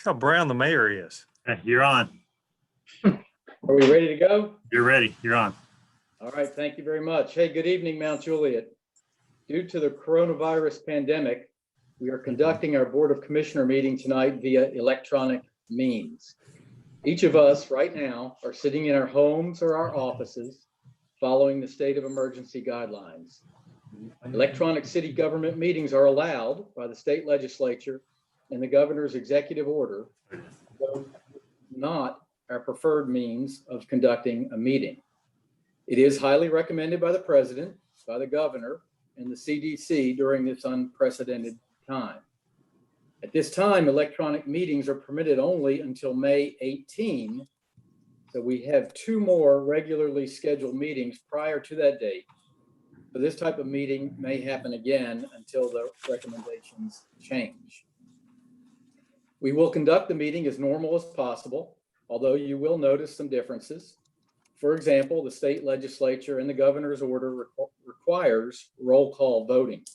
how brown the mayor is. You're on. Are we ready to go? You're ready. You're on. All right, thank you very much. Hey, good evening, Mount Juliet. Due to the coronavirus pandemic, we are conducting our Board of Commissioner meeting tonight via electronic means. Each of us right now are sitting in our homes or our offices following the state of emergency guidelines. Electronic city government meetings are allowed by the state legislature and the governor's executive order, though not our preferred means of conducting a meeting. It is highly recommended by the president, by the governor, and the CDC during this unprecedented time. At this time, electronic meetings are permitted only until May 18. So we have 2 more regularly scheduled meetings prior to that date. But this type of meeting may happen again until the recommendations change. We will conduct the meeting as normal as possible, although you will notice some differences. For example, the state legislature and the governor's order requires roll call voting,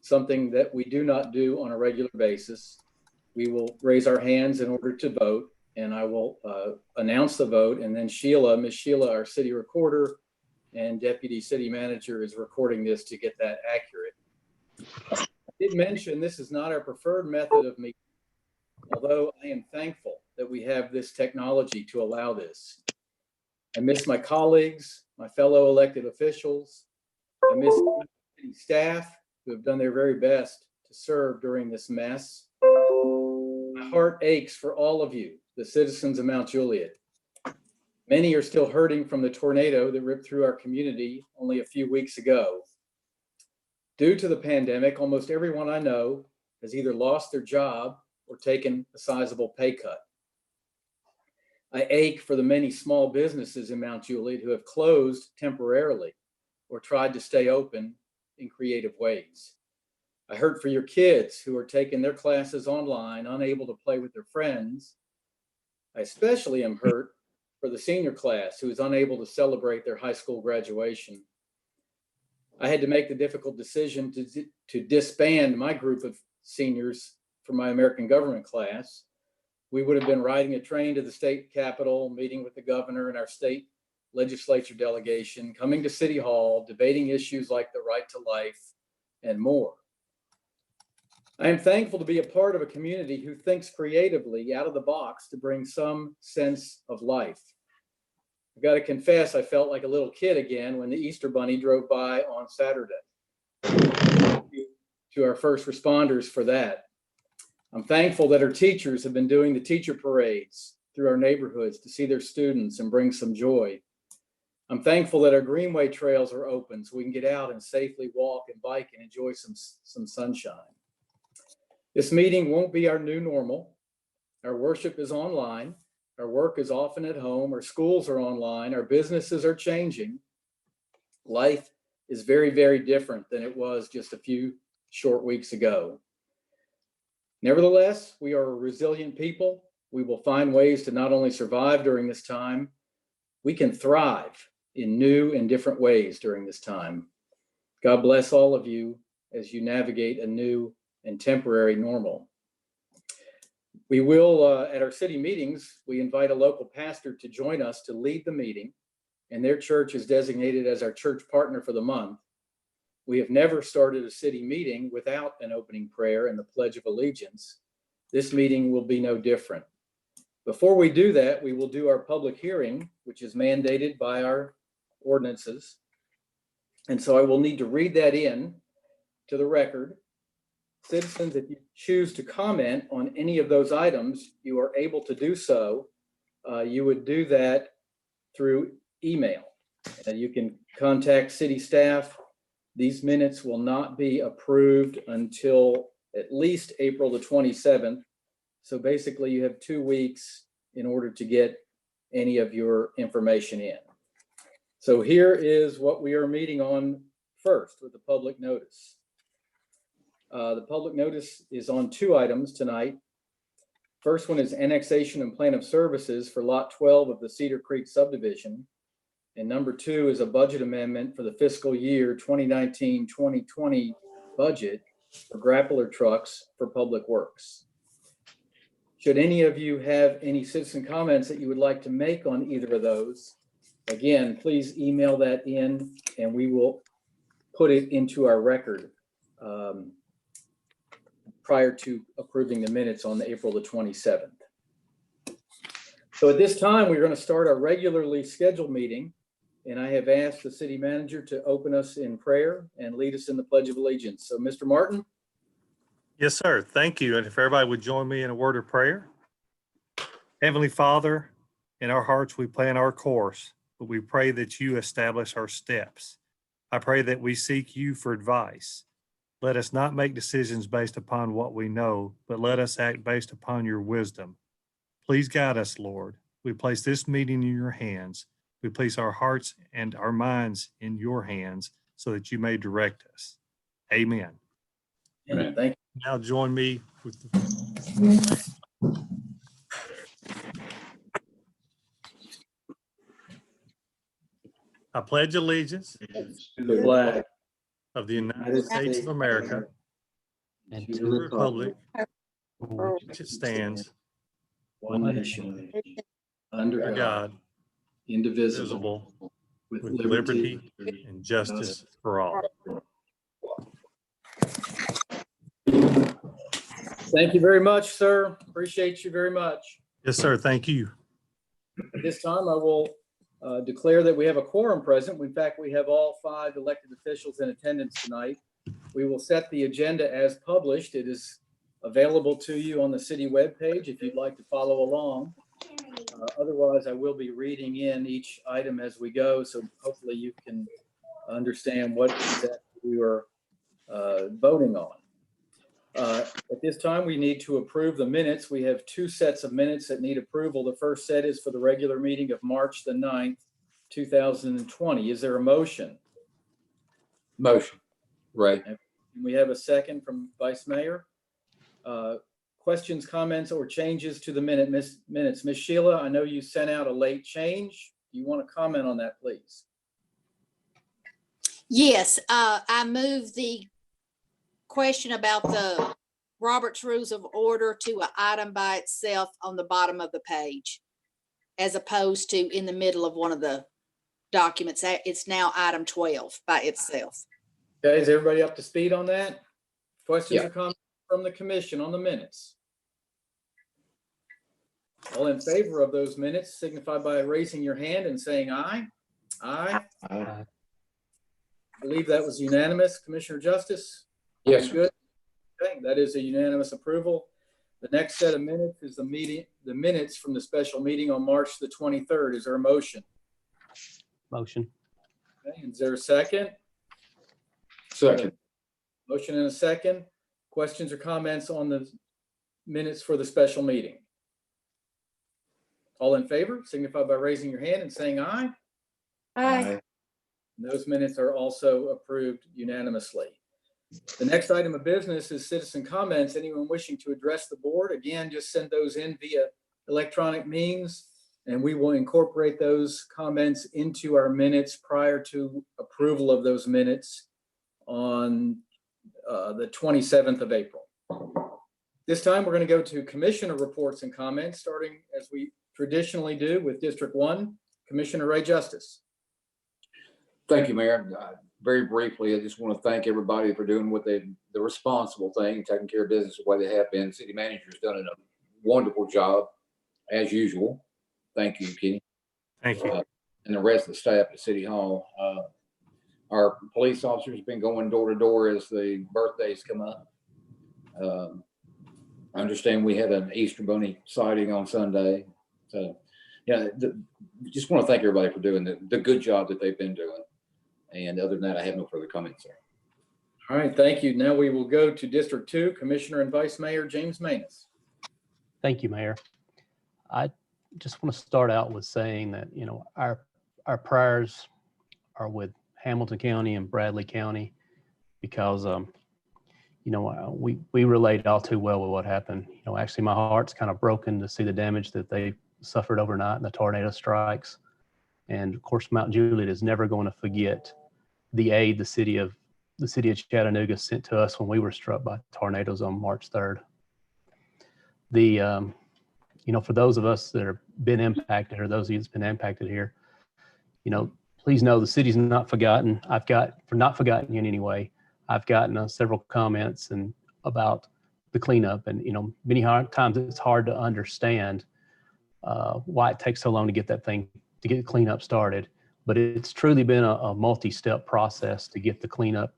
something that we do not do on a regular basis. We will raise our hands in order to vote, and I will announce the vote, and then Miss Sheila, our city recorder and deputy city manager, is recording this to get that accurate. I did mention this is not our preferred method of meeting, although I am thankful that we have this technology to allow this. I miss my colleagues, my fellow elected officials. I miss city staff who have done their very best to serve during this mess. My heart aches for all of you, the citizens of Mount Juliet. Many are still hurting from the tornado that ripped through our community only a few weeks ago. Due to the pandemic, almost everyone I know has either lost their job or taken a sizable pay cut. I ache for the many small businesses in Mount Juliet who have closed temporarily or tried to stay open in creative ways. I hurt for your kids who are taking their classes online, unable to play with their friends. I especially am hurt for the senior class who is unable to celebrate their high school graduation. I had to make the difficult decision to disband my group of seniors from my American government class. We would have been riding a train to the state capitol, meeting with the governor and our state legislature delegation, coming to City Hall, debating issues like the right to life and more. I am thankful to be a part of a community who thinks creatively out of the box to bring some sense of life. I've got to confess, I felt like a little kid again when the Easter Bunny drove by on Saturday. Thank you to our first responders for that. I'm thankful that our teachers have been doing the teacher parades through our neighborhoods to see their students and bring some joy. I'm thankful that our greenway trails are open so we can get out and safely walk and bike and enjoy some sunshine. This meeting won't be our new normal. Our worship is online. Our work is often at home. Our schools are online. Our businesses are changing. Life is very, very different than it was just a few short weeks ago. Nevertheless, we are a resilient people. We will find ways to not only survive during this time, we can thrive in new and different ways during this time. God bless all of you as you navigate a new and temporary normal. We will, at our city meetings, we invite a local pastor to join us to lead the meeting, and their church is designated as our church partner for the month. We have never started a city meeting without an opening prayer and the Pledge of Allegiance. This meeting will be no different. Before we do that, we will do our public hearing, which is mandated by our ordinances. And so I will need to read that in to the record. Citizens, if you choose to comment on any of those items, you are able to do so. You would do that through email. You can contact city staff. These minutes will not be approved until at least April the 27th. So basically you have 2 weeks in order to get any of your information in. So here is what we are meeting on first with the public notice. The public notice is on 2 items tonight. First one is annexation and plan of services for lot 12 of the Cedar Creek subdivision. And number 2 is a budget amendment for the fiscal year 2019-2020 budget for grappler trucks for public works. Should any of you have any citizen comments that you would like to make on either of those, again, please email that in and we will put it into our record prior to approving the minutes on April the 27th. So at this time, we're going to start our regularly scheduled meeting, and I have asked the city manager to open us in prayer and lead us in the Pledge of Allegiance. So Mr. Martin? Yes, sir. Thank you. And if everybody would join me in a word of prayer. Heavenly Father, in our hearts we plan our course, but we pray that you establish our steps. I pray that we seek you for advice. Let us not make decisions based upon what we know, but let us act based upon your wisdom. Please guide us, Lord. We place this meeting in your hands. We place our hearts and our minds in your hands so that you may direct us. Amen. Amen. Thank you. Now join me with I pledge allegiance To the flag of the United States of America and to the republic for which it stands, one nation, under God, indivisible, with liberty and justice for all. Thank you very much, sir. Appreciate you very much. Yes, sir. Thank you. At this time, I will declare that we have a quorum present. In fact, we have all 5 elected officials in attendance tonight. We will set the agenda as published. It is available to you on the city webpage if you'd like to follow along. Otherwise, I will be reading in each item as we go, so hopefully you can understand what exactly we are voting on. At this time, we need to approve the minutes. We have 2 sets of minutes that need approval. The first set is for the regular meeting of March the 9th, 2020. Is there a motion? Motion. Right. We have a second from Vice Mayor. Questions, comments, or changes to the minutes? Ms. Sheila, I know you sent out a late change. You want to comment on that, please? Yes, I moved the question about the Robert's Rules of Order to an item by itself on the bottom of the page, as opposed to in the middle of one of the documents. It's now item 12 by itself. Okay, is everybody up to speed on that? Questions Yeah. or comments from the commission on the minutes? All in favor of those minutes signify by raising your hand and saying aye. Aye. Aye. I believe that was unanimous. Commissioner Justice? Yes, sir. Good. Okay, that is a unanimous approval. The next set of minutes is the minutes from the special meeting on March the 23rd. Is there a motion? Motion. Okay, is there a second? Second. Motion and a second. Questions or comments on the minutes for the special meeting? All in favor, signify by raising your hand and saying aye. Aye. And those minutes are also approved unanimously. The next item of business is citizen comments. Anyone wishing to address the board, again, just send those in via electronic means, and we will incorporate those comments into our minutes prior to approval of those minutes on the 27th of April. This time, we're going to go to commissioner reports and comments, starting as we traditionally do with District 1. Commissioner Ray Justice. Thank you, Mayor. Very briefly, I just want to thank everybody for doing the responsible thing, taking care of business the way they have been. City manager's done a wonderful job, as usual. Thank you, Kenny. Thank you. And the rest of the staff at City Hall. Our police officers have been going door to door as the birthdays come up. I understand we had an Easter Bunny sighting on Sunday. So, yeah, just want to thank everybody for doing the good job that they've been doing. And other than that, I have no further comments, sir. All right, thank you. Now we will go to District 2, Commissioner and Vice Mayor James Manus. Thank you, Mayor. I just want to start out with saying that, you know, our prayers are with Hamilton County and Bradley County because, you know, we relate all too well with what happened. You know, actually, my heart's kind of broken to see the damage that they suffered overnight in the tornado strikes. And of course, Mount Juliet is never going to forget the aid the city of Chattanooga sent to us when we were struck by tornadoes on March 3rd. The for those of us that have been impacted, or those of you that's been impacted here, please know the city's not forgotten. Not forgotten you in any way. I've gotten several comments about the cleanup, and many times it's hard to understand why it takes so long to get the cleanup started. But it's truly been a multi-step process to get the cleanup,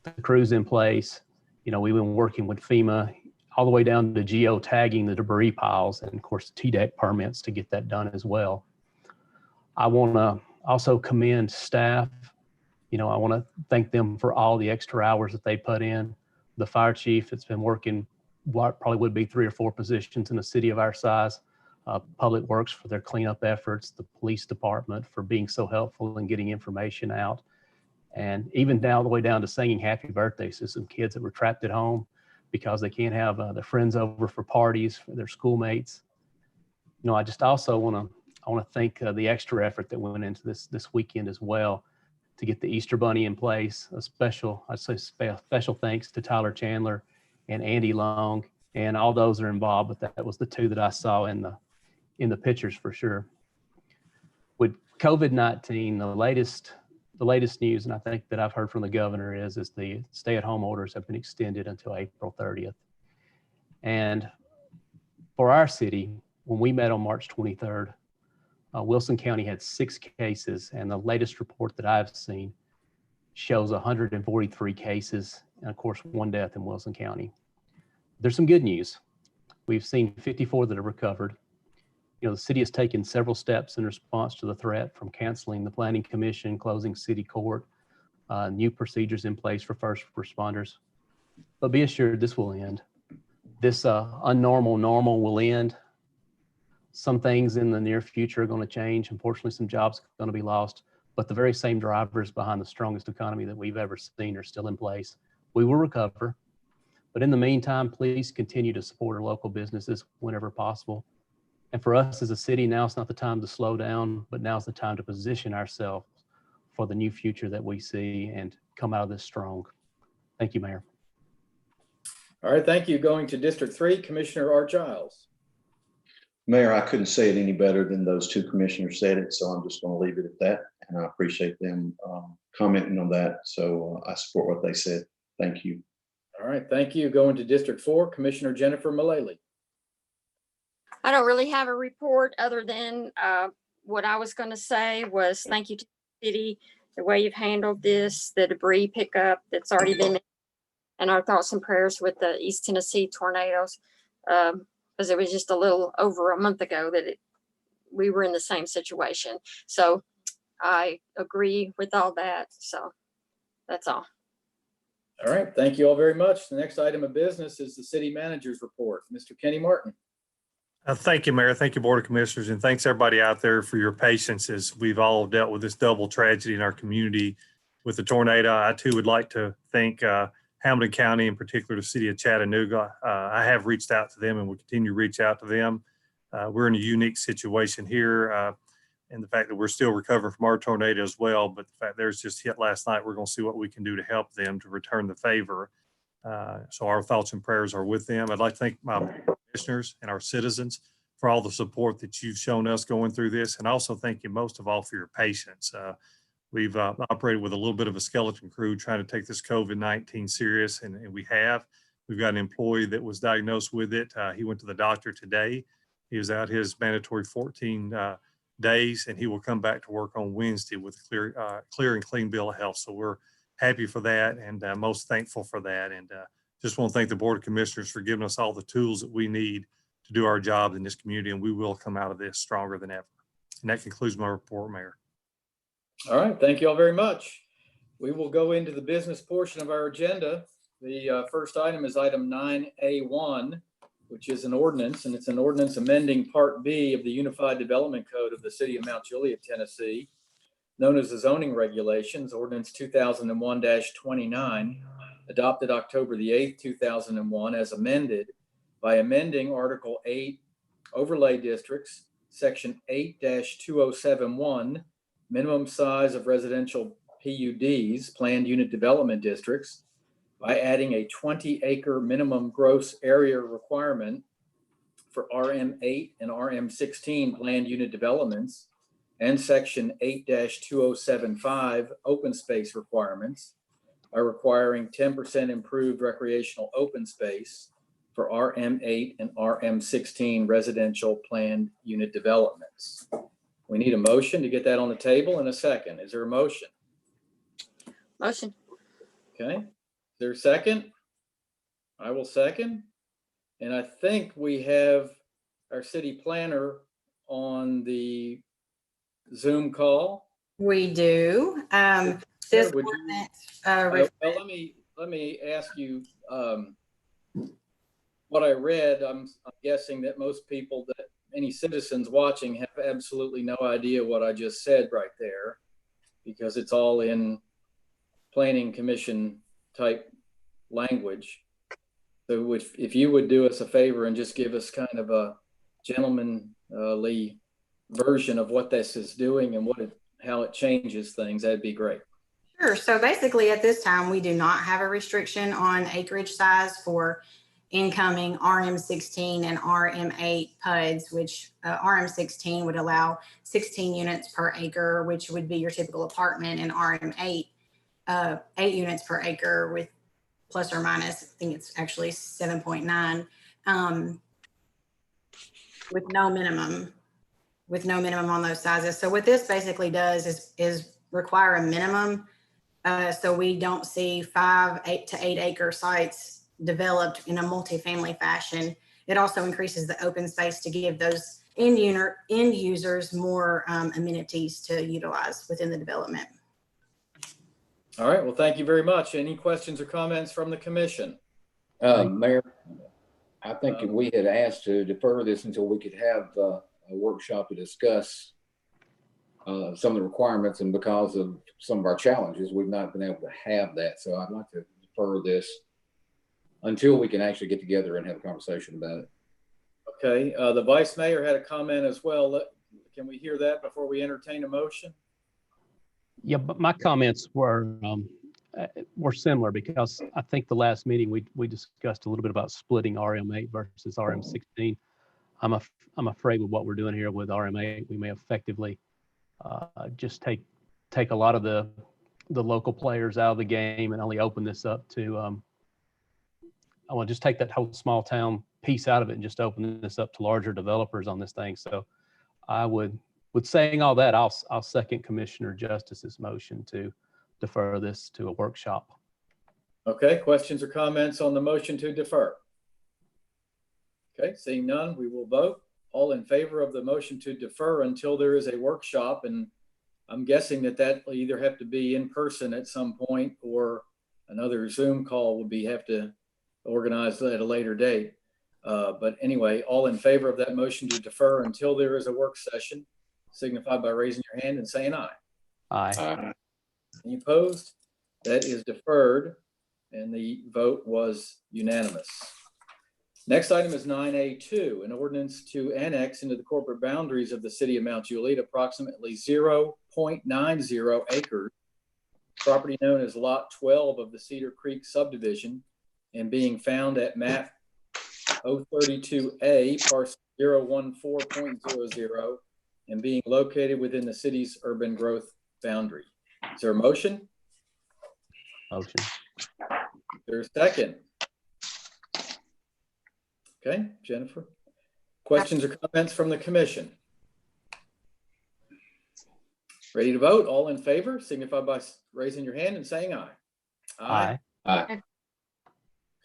the crews in place. We've been working with FEMA all the way down to geo-tagging the debris piles, and of course the TDEC permits to get that done as well. I want to also commend staff. I want to thank them for all the extra hours that they put in. The fire chief that's been working what probably would be 3 or 4 positions in a city of our size. Public Works for their cleanup efforts, the police department for being so helpful in getting information out, and even down all the way down to singing happy birthdays to some kids that were trapped at home because they can't have their friends over for parties, for their schoolmates. I just also want to thank the extra effort that went into this weekend as well to get the Easter Bunny in place. Special thanks to Tyler Chandler and Andy Long and all those that are involved, but that was the 2 that I saw in the pictures for sure. With COVID-19, the latest news, and I think that I've heard from the governor is the stay-at-home orders have been extended until April 30th. And for our city, when we met on March 23rd, Wilson County had 6 cases, and the latest report that I've seen shows 143 cases, and of course, 1 death in Wilson County. There's some good news. We've seen 54 that have recovered. The city has taken several steps in response to the threat, from canceling the planning commission, closing city court, new procedures in place for first responders. But be assured this will end. This unnormal normal will end. Some things in the near future are going to change. Unfortunately, some jobs are going to be lost, but the very same drivers behind the strongest economy that we've ever seen are still in place. We will recover. But in the meantime, please continue to support our local businesses whenever possible. And for us as a city, now's not the time to slow down, but now's the time to position ourselves for the new future that we see and come out of this strong. Thank you, Mayor. All right, thank you. Going to District 3, Commissioner Art Giles. Mayor, I couldn't say it any better than those 2 commissioners said it, so I'm just going to leave it at that. And I appreciate them commenting on that. So I support what they said. Thank you. All right, thank you. Going to District 4, Commissioner Jennifer Mullally. I don't really have a report other than what I was going to say was thank you to the city, the way you've handled this, the debris pickup that's already been, and our thoughts and prayers with the East Tennessee tornadoes, because it was just a little over a month ago that we were in the same situation. So I agree with all that. So that's all. All right, thank you all very much. The next item of business is the city manager's report. Mr. Kenny Martin. Thank you, Mayor. Thank you, Board of Commissioners, and thanks everybody out there for your patience as we've all dealt with this double tragedy in our community with the tornado. I too would like to thank Hamilton County, in particular the city of Chattanooga. I have reached out to them and will continue to reach out to them. We're in a unique situation here, and the fact that we're still recovering from our tornado as well, but the fact theirs just hit last night, we're going to see what we can do to help them to return the favor. So our thoughts and prayers are with them. I'd like to thank my commissioners and our citizens for all the support that you've shown us going through this. And also thank you most of all for your patience. We've operated with a little bit of a skeleton crew trying to take this COVID-19 serious, and we have. We've got an employee that was diagnosed with it. He went to the doctor today. He was out his mandatory 14 days, and he will come back to work on Wednesday with a clear and clean bill of health. So we're happy for that and most thankful for that. And just want to thank the Board of Commissioners for giving us all the tools that we need to do our job in this community, and we will come out of this stronger than ever. And that concludes my report, Mayor. All right, thank you all very much. We will go into the business portion of our agenda. The first item is item 9A1, which is an ordinance, and it's an ordinance amending Part B of the Unified Development Code of the City of Mount Juliet, Tennessee, known as the zoning regulations, ordinance 2001-29, adopted October the 8th, 2001, as amended by amending Article 8, Overlay Districts, Section 8-2071, minimum size of residential PUDs, Planned Unit Development Districts, by adding a 20-acre minimum gross area requirement for RM8 and RM16 planned unit developments and section 8-2075 open space requirements by requiring 10% improved recreational open space for RM8 and RM16 residential planned unit developments. We need a motion to get that on the table in a second. Is there a motion? Motion. Okay, is there a second? I will second. And I think we have our city planner on the Zoom call. We do. This Would you- ordinance, Well, let me ask you, what I read, I'm guessing that most people, that any citizens watching, have absolutely no idea what I just said right there, because it's all in planning commission type language. So if you would do us a favor and just give us kind of a gentlemanly version of what this is doing and how it changes things, that'd be great. Sure. So basically at this time, we do not have a restriction on acreage size for incoming RM16 and RM8 PUDs, which RM16 would allow 16 units per acre, which would be your typical apartment, and RM8, 8 units per acre with plus or minus, I think it's actually 7.9, with no minimum on those sizes. So what this basically does is require a minimum. So we don't see 5, 8 to 8 acre sites developed in a multifamily fashion. It also increases the open space to give those end users more amenities to utilize within the development. All right, well, thank you very much. Any questions or comments from the commission? Mayor, I think we had asked to defer this until we could have a workshop to discuss some of the requirements, and because of some of our challenges, we've not been able to have that. So I'd like to defer this until we can actually get together and have a conversation about it. Okay, the vice mayor had a comment as well. Can we hear that before we entertain a motion? Yeah, but my comments were similar, because I think the last meeting we discussed a little bit about splitting RM8 versus RM16. I'm afraid with what we're doing here with RM8, we may effectively just take a lot of the local players out of the game and only open this up to I want to just take that whole small town piece out of it and just open this up to larger developers on this thing. So I would, with saying all that, I'll second Commissioner Justice's motion to defer this to a workshop. Okay, questions or comments on the motion to defer? Okay, seeing none, we will vote. All in favor of the motion to defer until there is a workshop, and I'm guessing that will either have to be in person at some point, or another Zoom call will have to organize at a later date. But anyway, all in favor of that motion to defer until there is a work session, signify by raising your hand and saying aye. Aye. Any opposed? That is deferred, and the vote was unanimous. Next item is 9A2, an ordinance to annex into the corporate boundaries of the city of Mount Juliet approximately 0.90 acres, property known as Lot 12 of the Cedar Creek subdivision, and being found at map 032A, parcel 014.00, and being located within the city's urban growth boundary. Is there a motion? Motion. Is there a second? Okay, Jennifer. Questions or comments from the commission? Ready to vote? All in favor, signify by raising your hand and saying aye. Aye. Aye.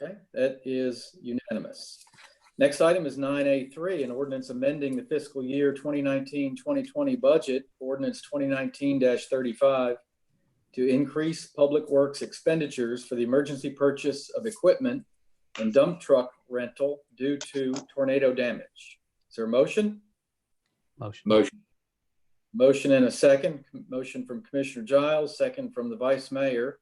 Okay, that is unanimous. Next item is 9A3, an ordinance amending the fiscal year 2019-2020 budget, ordinance 2019-35, to increase public works expenditures for the emergency purchase of equipment and dump truck rental due to tornado damage. Is there a motion? Motion. Motion and a second. Motion from Commissioner Giles, second from the Vice Mayor.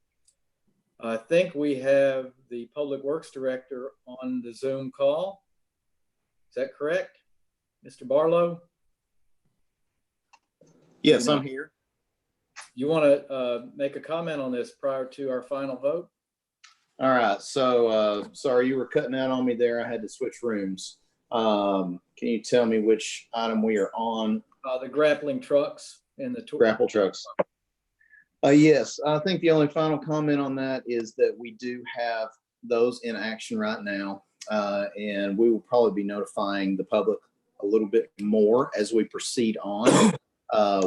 I think we have the Public Works Director on the Zoom call. Is that correct, Mr. Barlow? Yes, I'm here. You want to make a comment on this prior to our final vote? All right. So sorry, you were cutting out on me there. I had to switch rooms. Can you tell me which item we are on? The grappling trucks and the. Grapple trucks. Yes, I think the only final comment on that is that we do have those in action right now. And we will probably be notifying the public a little bit more as we proceed on.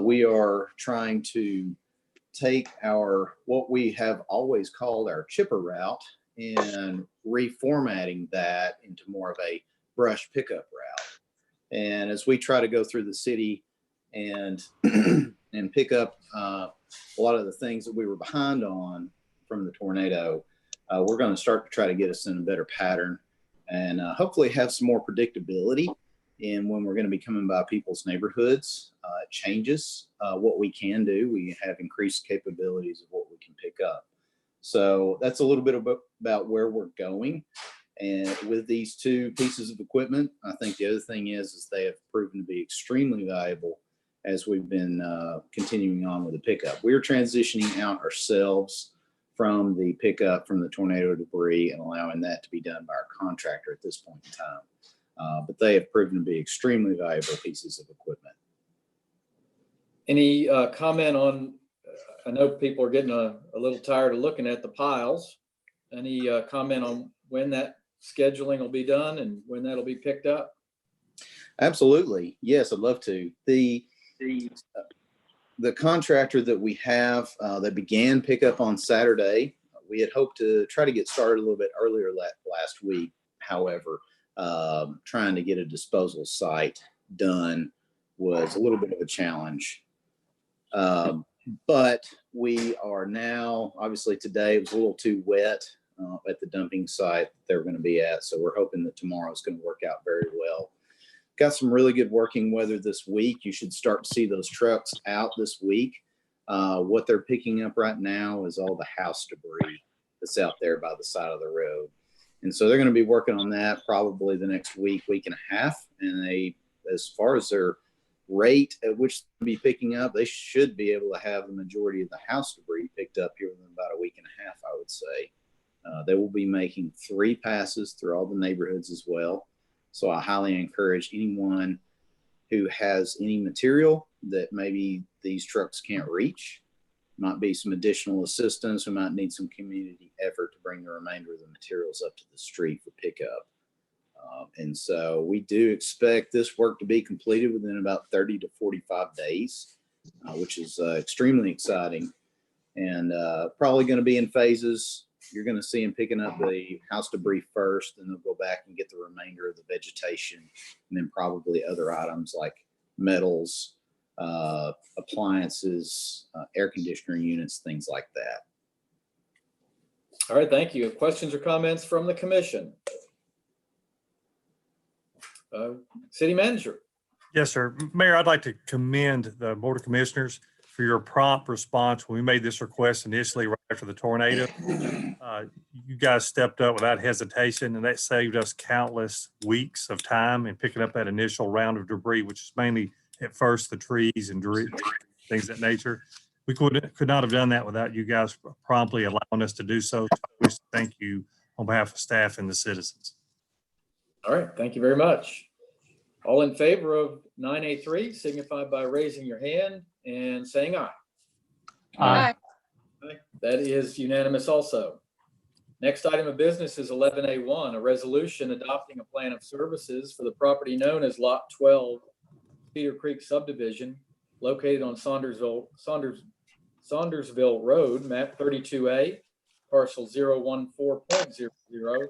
We are trying to take what we have always called our chipper route and reformatting that into more of a brush pickup route. And as we try to go through the city and and pick up a lot of the things that we were behind on from the tornado, we're going to start to try to get us in a better pattern and hopefully have some more predictability in when we're going to be coming by people's neighborhoods. It changes what we can do. We have increased capabilities of what we can pick up. So that's a little bit about where we're going. And with these two pieces of equipment, I think the other thing is they have proven to be extremely valuable as we've been continuing on with the pickup. We're transitioning out ourselves from the pickup from the tornado debris and allowing that to be done by our contractor at this point in time. But they have proven to be extremely valuable pieces of equipment. Any comment on, I know people are getting a little tired of looking at the piles. Any comment on when that scheduling will be done and when that'll be picked up? Absolutely. Yes, I'd love to. The contractor that we have that began pickup on Saturday, we had hoped to try to get started a little bit earlier last week. However, trying to get a disposal site done was a little bit of a challenge. But we are now, obviously today it was a little too wet at the dumping site that they're going to be at. So we're hoping that tomorrow is going to work out very well. Got some really good working weather this week. You should start to see those trucks out this week. What they're picking up right now is all the house debris that's out there by the side of the road. And so they're going to be working on that probably the next week and a half. And they, as far as their rate at which they'll be picking up, they should be able to have the majority of the house debris picked up here within about a week and a half, I would say. They will be making 3 passes through all the neighborhoods as well. So I highly encourage anyone who has any material that maybe these trucks can't reach, might be some additional assistance, we might need some community effort to bring the remainder of the materials up to the street for pickup. And so we do expect this work to be completed within about 30 to 45 days, which is extremely exciting, and probably going to be in phases. You're going to see them picking up the house debris first, and they'll go back and get the remainder of the vegetation, and then probably other items like metals, appliances, air conditioner units, things like that. All right, thank you. Questions or comments from the commission? City manager. Yes, sir. Mayor, I'd like to commend the Board of Commissioners for your prompt response when we made this request initially right after the tornado. You guys stepped up without hesitation, and that saved us countless weeks of time in picking up that initial round of debris, which is mainly at first the trees and things of that nature. We could not have done that without you guys promptly allowing us to do so. So I wish to thank you on behalf of staff and the citizens. All right, thank you very much. All in favor of 9A3 signify by raising your hand and saying aye. Aye. That is unanimous also. Next item of business is 11A1, a resolution adopting a plan of services for the property known as Lot 12, Cedar Creek subdivision, located on Saundersville Road, map 32A, parcel 014.00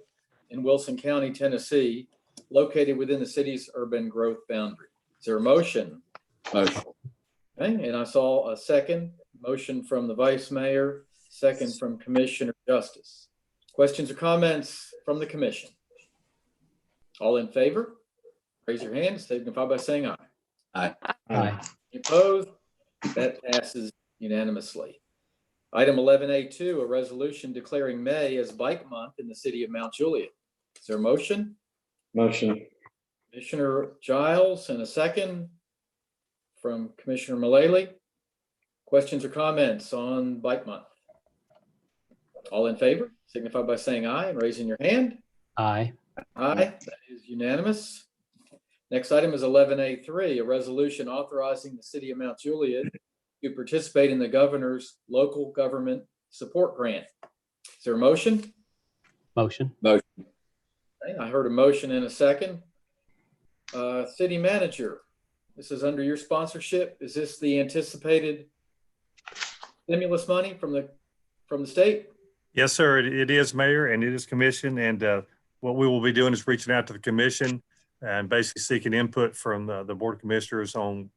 in Wilson County, Tennessee, located within the city's urban growth boundary. Is there a motion? Motion. Okay, and I saw a second motion from the vice mayor, second from Commissioner Justice. Questions or comments from the commission? All in favor? Raise your hand, signify by saying aye. Aye. Aye. Opposed? That passes unanimously. Item 11A2, a resolution declaring May as Bike Month in the city of Mount Juliet. Is there a motion? Motion. Commissioner Giles, and a second from Commissioner Mullally. Questions or comments on Bike Month? All in favor, signify by saying aye and raising your hand. Aye. Aye, that is unanimous. Next item is 11A3, a resolution authorizing the city of Mount Juliet to participate in the governor's local government support grant. Is there a motion? Motion. Motion. Okay, I heard a motion in a second. City manager, this is under your sponsorship. Is this the anticipated stimulus money from the state? Yes, sir. It is, Mayor, and it is commission. And what we will be doing is reaching out to the commission and basically seeking input from the Board of Commissioners on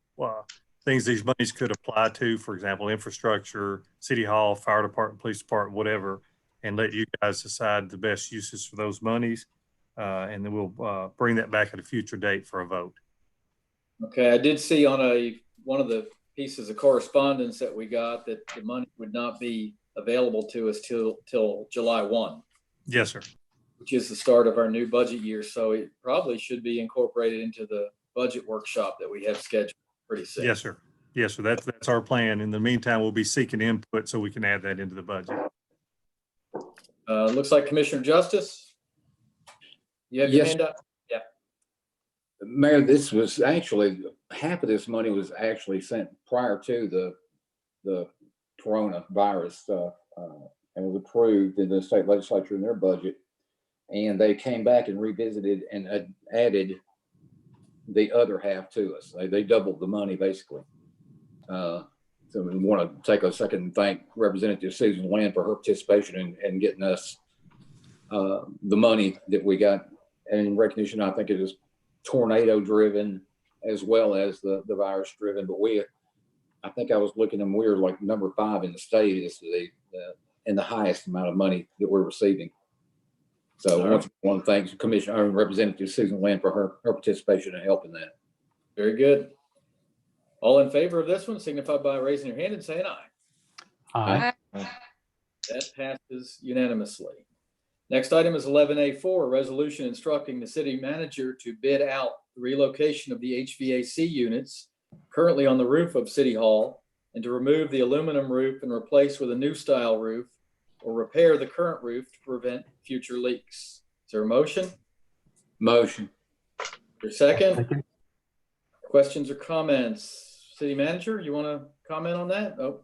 things these monies could apply to, for example, infrastructure, city hall, fire department, police department, whatever, and let you guys decide the best uses for those monies. And then we'll bring that back at a future date for a vote. Okay, I did see on one of the pieces of correspondence that we got that the money would not be available to us till July 1. Yes, sir. Which is the start of our new budget year. So it probably should be incorporated into the budget workshop that we have scheduled pretty soon. Yes, sir. Yes, sir. That's our plan. In the meantime, we'll be seeking input so we can add that into the budget. Looks like Commissioner Justice. You have your Yes. hand up? Yeah. Mayor, this was actually, half of this money was actually sent prior to the coronavirus stuff, and was approved in the state legislature in their budget. And they came back and revisited and added the other half to us. They doubled the money basically. So we want to take a second and thank Representative Susan Land for her participation in getting us the money that we got. And in recognition, I think it is tornado driven as well as the virus driven. But I think I was looking and we were like number 5 in the state is in the highest amount of money that we're receiving. So I want to thank Commissioner Representative Susan Land for her participation in helping that. Very good. All in favor of this one, signify by raising your hand and saying aye. Aye. That passes unanimously. Next item is 11A4, a resolution instructing the city manager to bid out the relocation of the HVAC units currently on the roof of City Hall and to remove the aluminum roof and replace with a new style roof or repair the current roof to prevent future leaks. Is there a motion? Motion. Your second? Second. Questions or comments? City manager, you want to comment on that? Oh,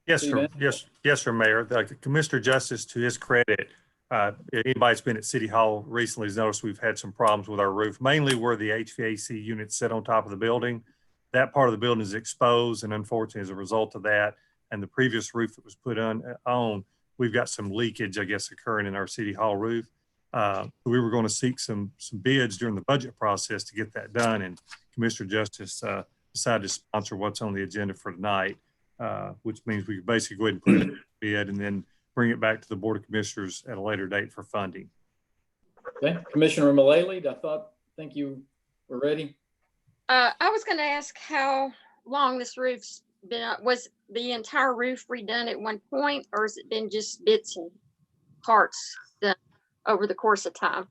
Yes, City sir. manager? Yes, sir, Mayor. Commissioner Justice, to his credit, anybody that's been at City Hall recently has noticed we've had some problems with our roof, mainly where the HVAC units sit on top of the building. That part of the building is exposed, and unfortunately, as a result of that, and the previous roof that was put on, we've got some leakage, I guess, occurring in our City Hall roof. We were going to seek some bids during the budget process to get that done, and Commissioner Justice decided to sponsor what's on the agenda for tonight, which means we could basically go ahead and put it in bid and then bring it back to the Board of Commissioners at a later date for funding. Okay, Commissioner Mullally, think you were ready. I was going to ask how long this roof's been up. Was the entire roof redone at one point, or has it been just bits and parts done over the course of time?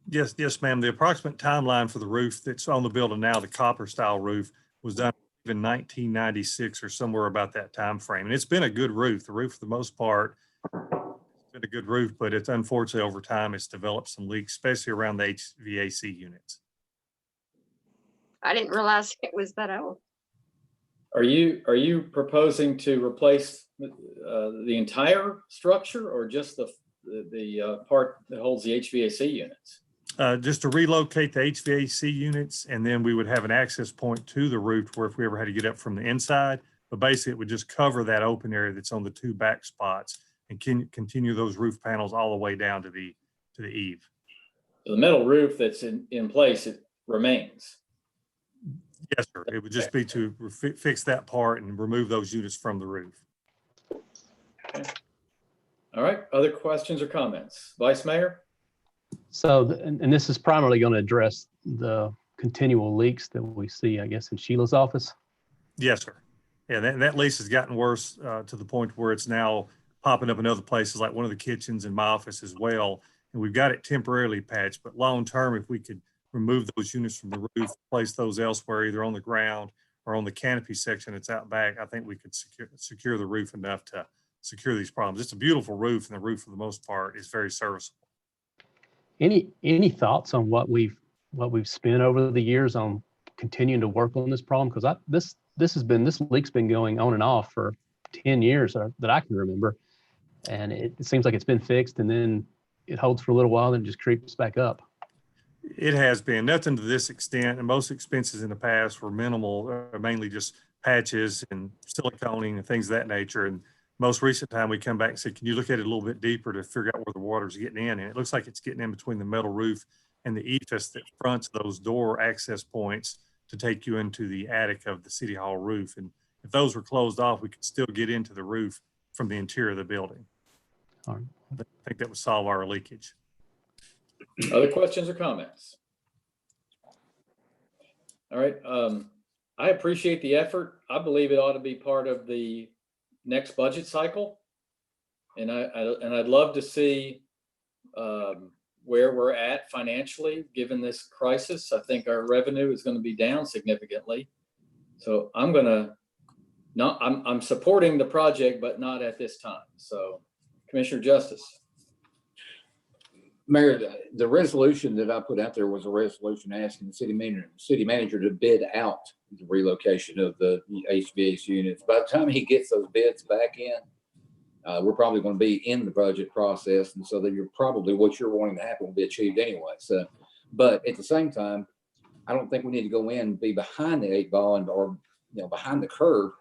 Yes, ma'am. The approximate timeline for the roof that's on the building now, the copper style roof, was done in 1996 or somewhere about that time frame. And it's been a good roof. The roof, for the most part, it's been a good roof, but it's unfortunately over time it's developed some leaks, especially around the HVAC units. I didn't realize it was that old. Are you proposing to replace the entire structure or just the part that holds the HVAC units? Just to relocate the HVAC units, and then we would have an access point to the roof where if we ever had to get up from the inside, but basically it would just cover that open area that's on the 2 back spots and continue those roof panels all the way down to the eave. The metal roof that's in place, it remains. Yes, sir. It would just be to fix that part and remove those units from the roof. Okay. All right, other questions or comments? Vice Mayor? So, and this is primarily going to address the continual leaks that we see, I guess, in Sheila's office. Yes, sir. Yeah, that lease has gotten worse to the point where it's now popping up in other places, like one of the kitchens in my office as well. And we've got it temporarily patched, but long term, if we could remove those units from the roof, place those elsewhere, either on the ground or on the canopy section that's out back, I think we could secure the roof enough to secure these problems. It's a beautiful roof, and the roof for the most part is very serviceable. Any thoughts on what we've what we've spent over the years on continuing to work on this problem, because this leak's been going on and off for 10 years that I can remember, and it seems like it's been fixed, and then it holds for a little while and just creeps back up. It has been nothing to this extent, and most expenses in the past were minimal, mainly just patches and siliconing and things of that nature. And most recent time we come back and say, can you look at it a little bit deeper to figure out where the water's getting in? And it looks like it's getting in between the metal roof and the ephes that fronts those door access points to take you into the attic of the city hall roof. And if those were closed off, we could still get into the roof from the interior of the building. All right. I think that would solve our leakage. Other questions or comments? All right. I appreciate the effort. I believe it ought to be part of the next budget cycle. And I'd love to see where we're at financially, given this crisis. I think our revenue is going to be down significantly. So I'm supporting the project, but not at this time. So Commissioner Justice. Mayor, the resolution that I put out there was a resolution asking the city manager to bid out the relocation of the HVAC units. By the time he gets those bids back in, we're probably going to be in the budget process. And so that what you're wanting to happen will be achieved anyway. So, but at the same time, I don't think we need to go in and be behind the 8 ball or behind the curve.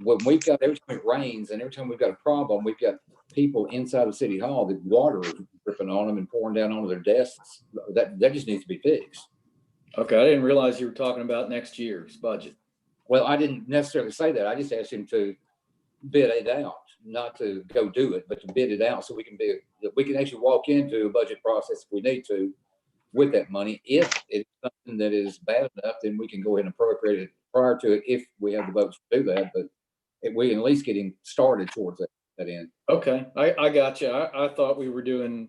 When every time it rains and every time we've got a problem, we've got people inside of City Hall, the water is dripping on them and pouring down onto their desks. That just needs to be fixed. Okay, I didn't realize you were talking about next year's budget. Well, I didn't necessarily say that. I just asked him to bid it out, not to go do it, but to bid it out so we can actually walk into a budget process if we need to with that money. If it's something that is bad enough, then we can go ahead and appropriate it prior to it if we have the votes to do that. But we can at least get him started towards that end. Okay, I got you. I thought we were doing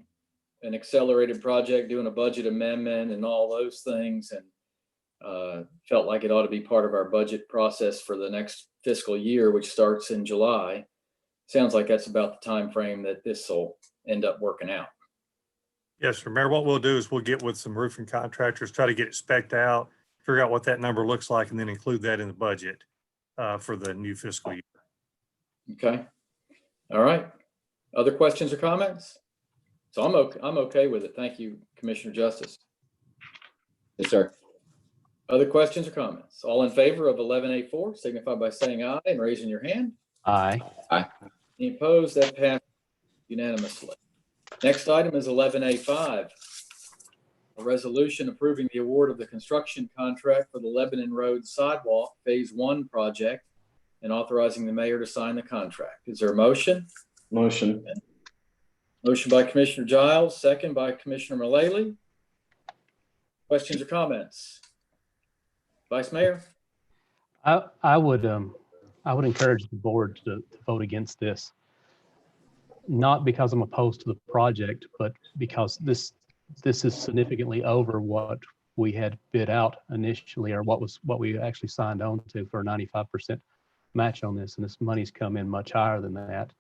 an accelerated project, doing a budget amendment and all those things, and felt like it ought to be part of our budget process for the next fiscal year, which starts in July. Sounds like that's about the time frame that this will end up working out. Yes, sir. Mayor, what we'll do is we'll get with some roofing contractors, try to get it spec'd out, figure out what that number looks like, and then include that in the budget for the new fiscal year. Okay. All right. Other questions or comments? So I'm okay with it. Thank you, Commissioner Justice. Yes, sir. Other questions or comments? All in favor of 11A4, signify by saying aye and raising your hand. Aye. Any opposed? That passed unanimously. Next item is 11A5, a resolution approving the award of the construction contract for the Lebanon Road Sidewalk Phase 1 project and authorizing the mayor to sign the contract. Is there a motion? Motion. Motion by Commissioner Giles, second by Commissioner Mullally. Questions or comments? Vice Mayor? I would encourage the board to vote against this. Not because I'm opposed to the project, but because this is significantly over what we had bid out initially, or what we actually signed on to for a 95% match on this, and this money's come in much higher than that.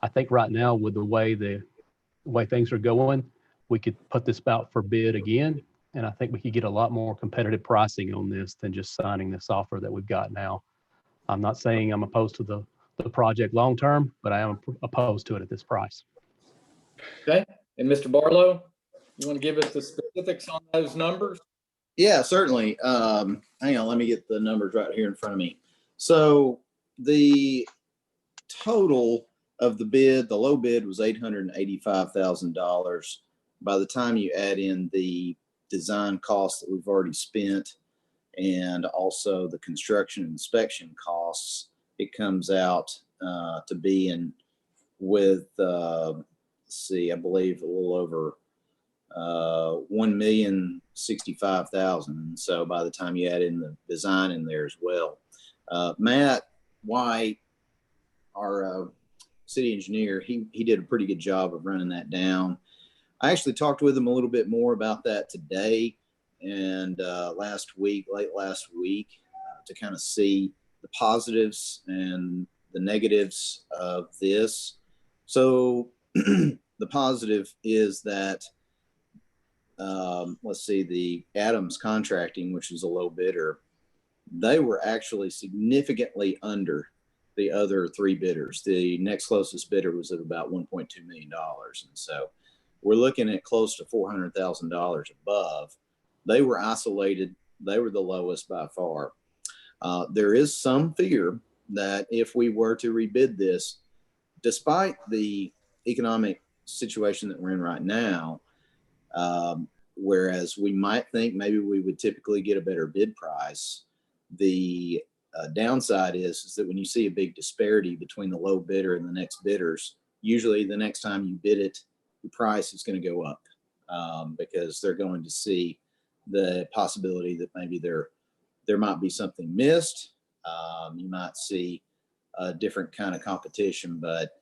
I think right now, with the way things are going, we could put this out for bid again, and I think we could get a lot more competitive pricing on this than just signing this offer that we've got now. I'm not saying I'm opposed to the project long term, but I am opposed to it at this price. Okay. And Mr. Barlow, you want to give us the specifics on those numbers? Yeah, certainly. Hang on, let me get the numbers right here in front of me. So the total of the bid, the low bid was $885,000. By the time you add in the design costs that we've already spent and also the construction inspection costs, it comes out to be in with, let's see, I believe a little over $1,065,000. So by the time you add in the design in there as well, Matt White, our city engineer, he did a pretty good job of running that down. I actually talked with him a little bit more about that today and late last week, to kind of see the positives and the negatives of this. So the positive is that let's see, the Adams Contracting, which is a low bidder, they were actually significantly under the other three bidders. The next closest bidder was at about $1.2 million. And so we're looking at close to $400,000 above. They were isolated. They were the lowest by far. There is some fear that if we were to rebid this, despite the economic situation that we're in right now, whereas we might think maybe we would typically get a better bid price, the downside is that when you see a big disparity between the low bidder and the next bidders, usually the next time you bid it, the price is going to go up because they're going to see the possibility that maybe there might be something missed. You might see a different kind of competition, but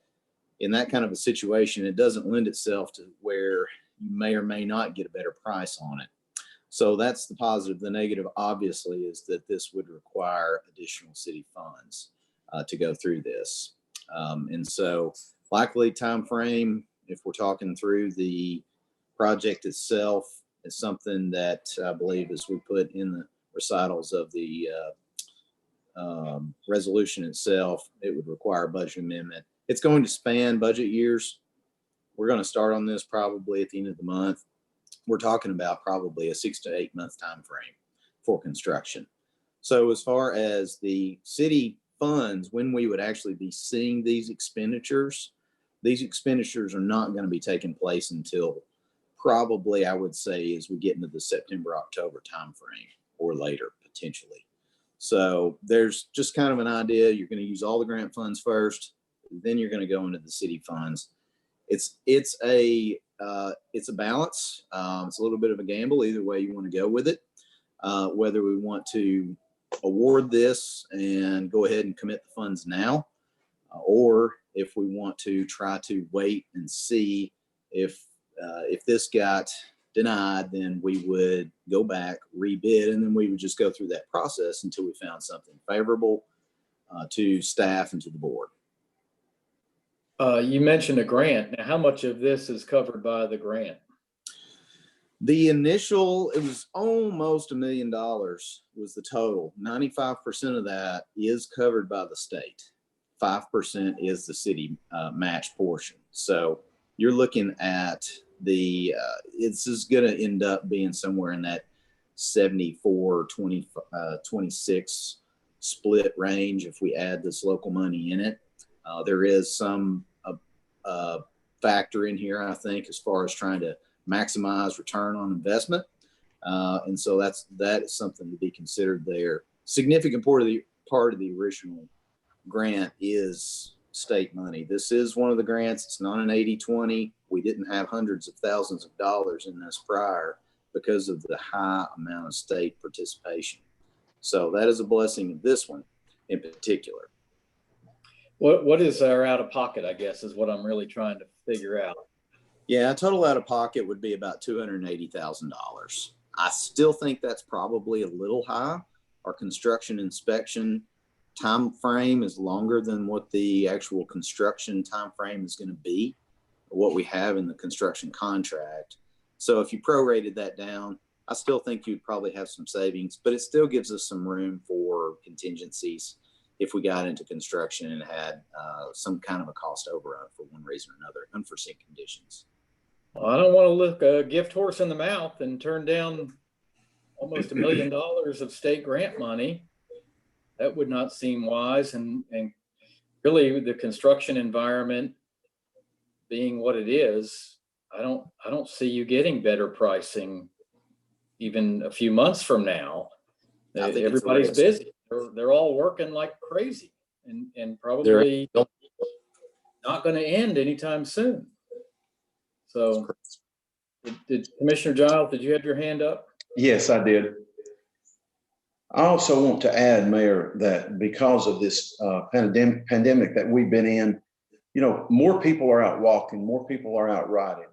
in that kind of a situation, it doesn't lend itself to where you may or may not get a better price on it. So that's the positive. The negative, obviously, is that this would require additional city funds to go through this. And so likely time frame, if we're talking through the project itself, is something that I believe, as we put in the recitals of the resolution itself, it would require a budget amendment. It's going to span budget years. We're going to start on this probably at the end of the month. We're talking about probably a 6 to 8 month time frame for construction. So as far as the city funds, when we would actually be seeing these expenditures are not going to be taking place until probably, I would say, as we get into the September, October time frame or later potentially. So there's just kind of an idea. You're going to use all the grant funds first, then you're going to go into the city funds. It's a balance. It's a little bit of a gamble either way you want to go with it. Whether we want to award this and go ahead and commit the funds now, or if we want to try to wait and see if this got denied, then we would go back, rebid, and then we would just go through that process until we found something favorable to staff and to the board. You mentioned a grant. Now, how much of this is covered by the grant? The initial, it was almost $1 million was the total. 95% of that is covered by the state. 5% is the city match portion. So you're looking at it's just going to end up being somewhere in that 74, 26 split range if we add this local money in it. There is some factor in here, I think, as far as trying to maximize return on investment. And so that is something to be considered there. Significant part of the original grant is state money. This is one of the grants. It's not an 80-20. We didn't have hundreds of thousands of dollars in this prior because of the high amount of state participation. So that is a blessing of this one in particular. What is our out of pocket, I guess, is what I'm really trying to figure out. Yeah, total out of pocket would be about $280,000. I still think that's probably a little high. Our construction inspection time frame is longer than what the actual construction time frame is going to be, what we have in the construction contract. So if you prorated that down, I still think you'd probably have some savings, but it still gives us some room for contingencies if we got into construction and had some kind of a cost overrun for one reason or another, unforeseen conditions. Well, I don't want to look a gift horse in the mouth and turn down almost $1 million of state grant money. That would not seem wise. And really the construction environment being what it is, I don't see you getting better pricing even a few months from now. Everybody's busy. They're all working like crazy and probably not going to end anytime soon. So did Commissioner Giles, did you have your hand up? Yes, I did. I also want to add, Mayor, that because of this pandemic that we've been in, more people are out walking, more people are out riding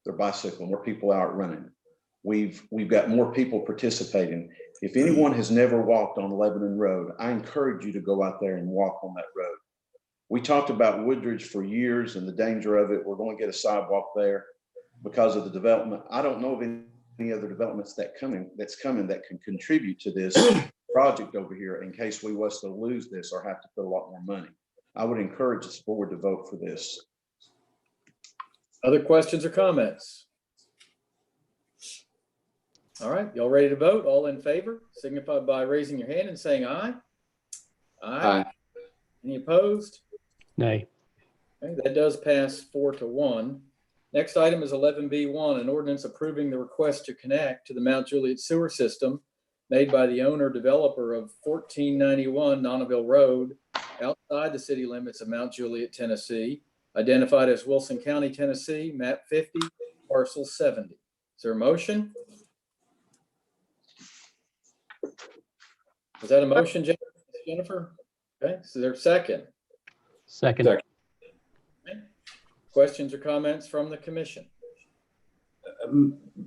their bicycle, more people are out running. We've got more people participating. If anyone has never walked on Lebanon Road, I encourage you to go out there and walk on that road. We talked about Woodridge for years and the danger of it. We're going to get a sidewalk there. because of the development. I don't know of any other developments that's coming that can contribute to this project over here in case we was to lose this or have to put a lot more money. I would encourage this board to vote for this. Other questions or comments? All right, y'all ready to vote? All in favor, signify by raising your hand and saying aye. Aye. Any opposed? Nay. Okay, that does pass 4-1. Next item is 11B1, an ordinance approving the request to connect to the Mount Juliet sewer system made by the owner developer of 1491 Nonneville Road outside the city limits of Mount Juliet, Tennessee, identified as Wilson County, Tennessee, map 50, parcel 70. Is there a motion? Is that a motion, Jennifer? Okay, so there's a second. Second. Second. Okay. Questions or comments from the commission?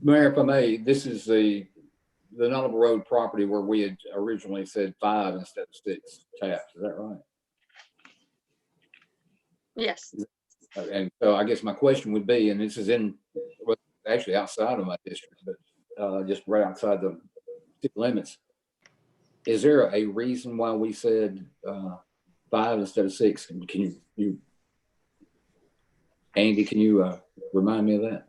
Mayor, if I may, this is the Nonneville Road property where we had originally said 5 instead of 6 taps. Is that right? Yes. And so I guess my question would be, and this is well, actually outside of my district, but just right outside the city limits. Is there a reason why we said 5 instead of 6? Can you Andy, can you remind me of that?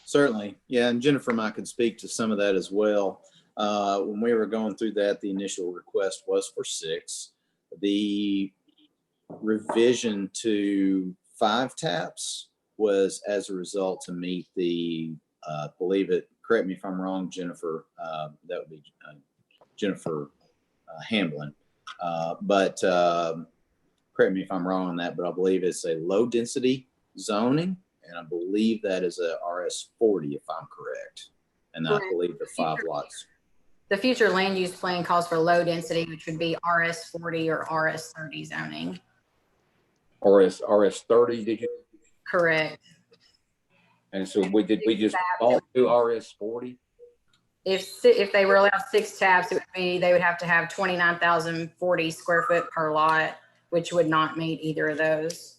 Certainly. Yeah. And Jennifer and I could speak to some of that as well. When we were going through that, the initial request was for 6. The revision to 5 taps was as a result to meet the, believe it, correct me if I'm wrong, Jennifer, that would be Jennifer Hamblin. But correct me if I'm wrong on that, but I believe it's a low density zoning. And I believe that is a RS40, if I'm correct. And I believe the 5 lots. The future land use plan calls for low density, which would be RS40 or RS30 zoning. RS30, did you? Correct. And so we just all do RS40? If they were allowed 6 taps, they would have to have 29,040 square foot per lot, which would not meet either of those.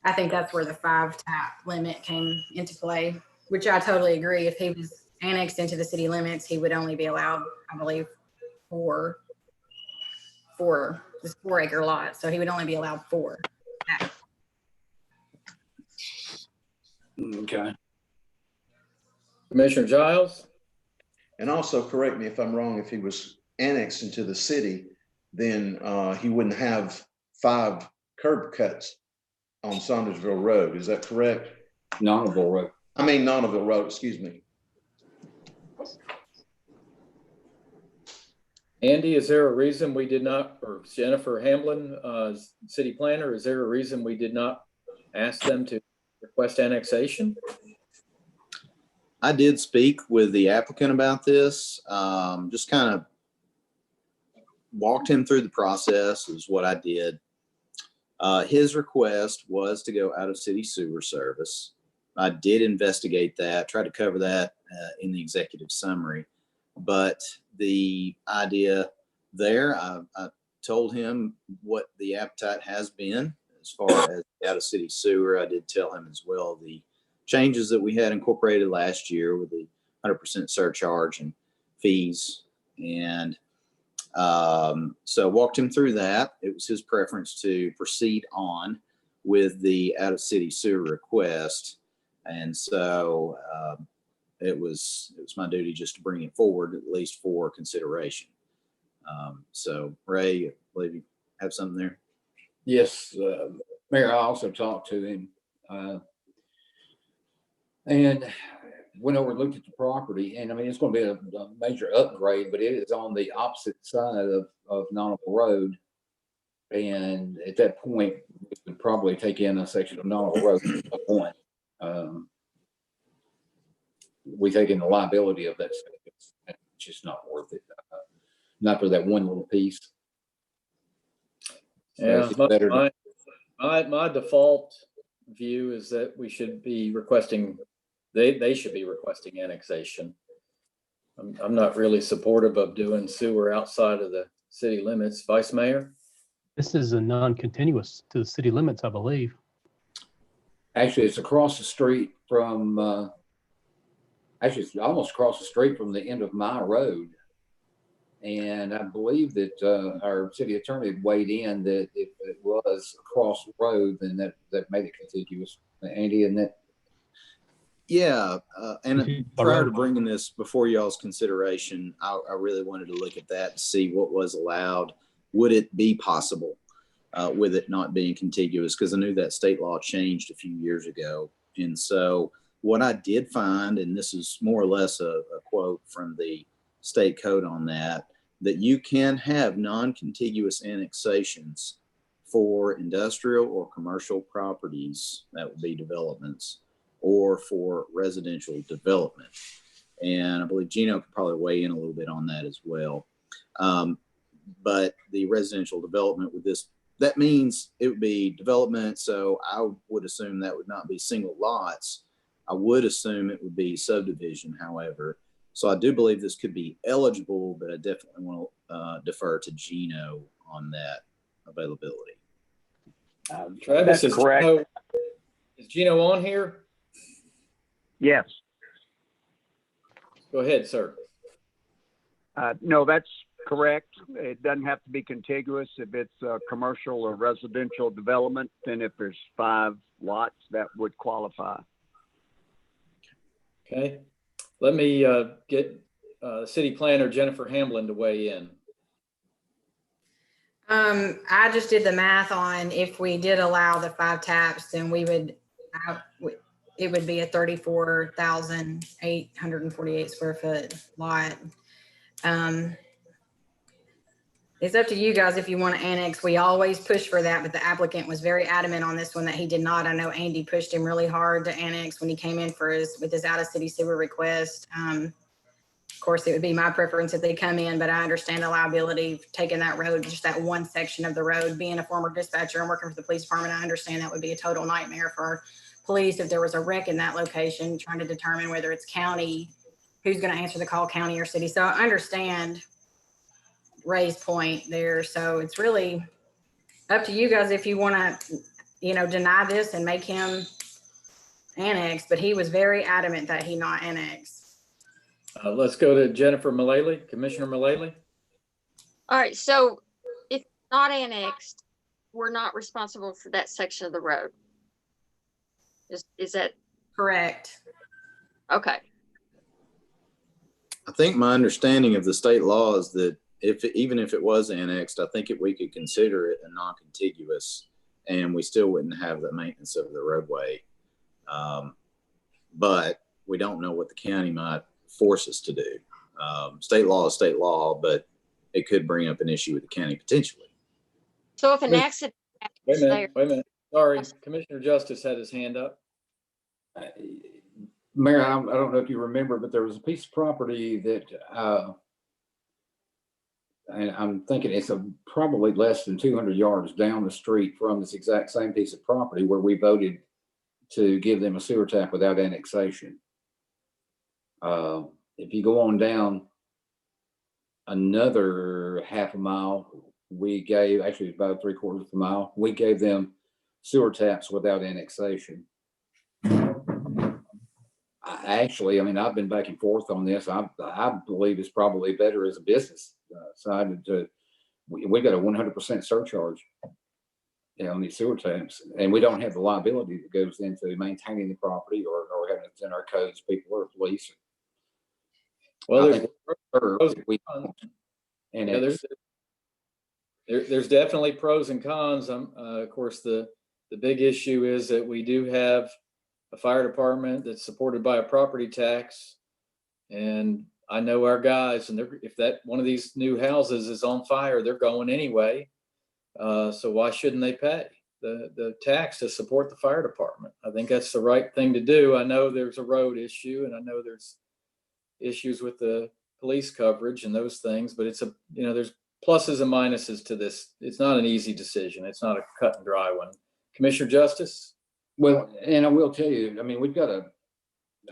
I think that's where the 5 tap limit came into play, which I totally agree. If he was annexed into the city limits, he would only be allowed, I believe, 4 this 4-acre lot. So he would only be allowed 4. Okay. Commissioner Giles? And also correct me if I'm wrong, if he was annexed into the city, then he wouldn't have 5 curb cuts on Saundersville Road. Is that correct? Nonneville Road. I mean, Nonneville Road, excuse me. Andy, is there a reason we did not, or Jennifer Hamblin, city planner, is there a reason we did not ask them to request annexation? I did speak with the applicant about this, just kind of walked him through the process is what I did. His request was to go out of city sewer service. I did investigate that, tried to cover that in the executive summary. But the idea there, I told him what the appetite has been as far as out of city sewer. I did tell him as well the changes that we had incorporated last year with the 100% surcharge and fees. And so walked him through that. It was his preference to proceed on with the out of city sewer request. And so it was my duty just to bring it forward, at least for consideration. So Ray, I believe you have something there. Yes, Mayor, I also talked to him and went over and looked at the property. And I mean, it's going to be a major upgrade, but it is on the opposite side of Nonneville Road. And at that point, we would probably take in a section of Nonneville Road at some point. We take in the liability of that section. It's just not worth it. Not for that one little piece. Yeah, my default view is that we should be requesting, they should be requesting annexation. I'm not really supportive of doing sewer outside of the city limits. Vice Mayor? This is a non-continuous to the city limits, I believe. Actually, it's across the street from, actually, it's almost across the street from the end of my road. And I believe that our city attorney had weighed in that if it was across the road, then that made it contiguous. Andy, and that. Yeah, and Mhm. prior to bringing this before y'all's consideration, I really wanted to look at that to see what was allowed. Would it be possible with it not being contiguous? Because I knew that state law changed a few years ago. And so what I did find, and this is more or less a quote from the state code on that you can have non-contiguous annexations for industrial or commercial properties, that would be developments, or for residential development. And I believe Gino could probably weigh in a little bit on that as well. But the residential development with this, that means it would be development. So I would assume that would not be single lots. I would assume it would be subdivision, however. So I do believe this could be eligible, but I definitely want to defer to Gino on that availability. Travis, That's correct. Is Gino on here? Yes. Go ahead, sir. No, that's correct. It doesn't have to be contiguous. If it's a commercial or residential development, then if there's 5 lots, that would qualify. Okay. Let me get city planner Jennifer Hamblin to weigh in. I just did the math on if we did allow the 5 taps, then it would be a 34,848 square foot lot. It's up to you guys if you want to annex. We always push for that, but the applicant was very adamant on this one that he did not. I know Andy pushed him really hard to annex when he came in with his out of city sewer request. Of course, it would be my preference if they come in, but I understand the liability of taking that road, just that one section of the road. Being a former dispatcher and working for the police department, I understand that would be a total nightmare for our police if there was a wreck in that location, trying to determine whether it's county, who's going to answer the call, county or city. So I understand Ray's point there. So it's really up to you guys if you want to, deny this and make him annex, but he was very adamant that he not annex. Let's go to Jennifer Mullally, Commissioner Mullally. All right, so if not annexed, we're not responsible for that section of the road. Is that correct? Okay. I think my understanding of the state law is that even if it was annexed, I think we could consider it a non-contiguous, and we still wouldn't have the maintenance of the roadway. But we don't know what the county might force us to do. State law is state law, but it could bring up an issue with the county potentially. So if an accident happens Wait a minute. Sorry, Commissioner Justice had his hand up. Mayor, I don't know if you remember, but there was a piece of property that, and I'm thinking it's probably less than 200 yards down the street from this exact same piece of property where we voted to give them a sewer tap without annexation. If you go on down another half a mile, actually it's about 3/4 of a mile, we gave them sewer taps without annexation. I've been back and forth on this. I believe it's probably better as a business side to, we got a 100% surcharge on these sewer taps, and we don't have the liability that goes into maintaining the property or having it in our codes, people or police. Well, there's definitely pros and cons. Of course, the big issue is that we do have a fire department that's supported by a property tax, and I know our guys, and if that one of these new houses is on fire, they're going anyway. So why shouldn't they pay the tax to support the fire department? I think that's the right thing to do. I know there's a road issue, and I know there's issues with the police coverage and those things, but there's pluses and minuses to this. It's not an easy decision. It's not a cut and dry one. Commissioner Justice? Well, and I will tell you, we've got a